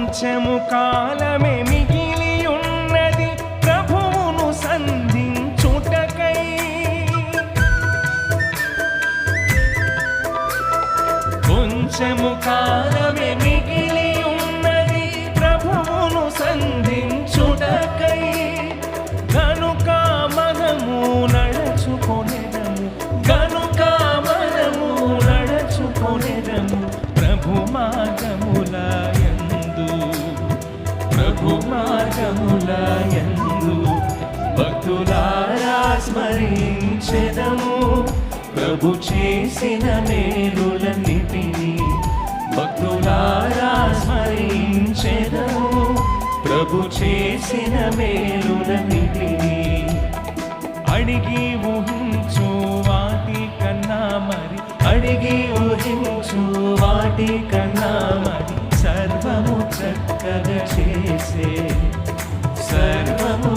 కొంచెము కాలమే మిగిలి ఉన్నది ప్రభువును సంధించుటకై. కొంచెము కాలమే మిగిలి ఉన్నది ప్రభువును సంధించుటకై. గనుక మనము నడుచుకొనెదము, గనుక మనము నడుచుకొనెదము ప్రభు మార్గములయందు, ప్రభు మార్గములయందు. భక్తులారా స్మరించెదము ప్రభు చేసిన మేలులన్నిటినీ. భక్తులారా స్మరించెదము ప్రభు చేసిన మేలులన్నిటినీ. అడిగి ఊహించు వాటి కన్నా మరి, అడిగి ఊహించు వాటి కన్నా మరి సర్వము చక్కగా చేసే, సర్వము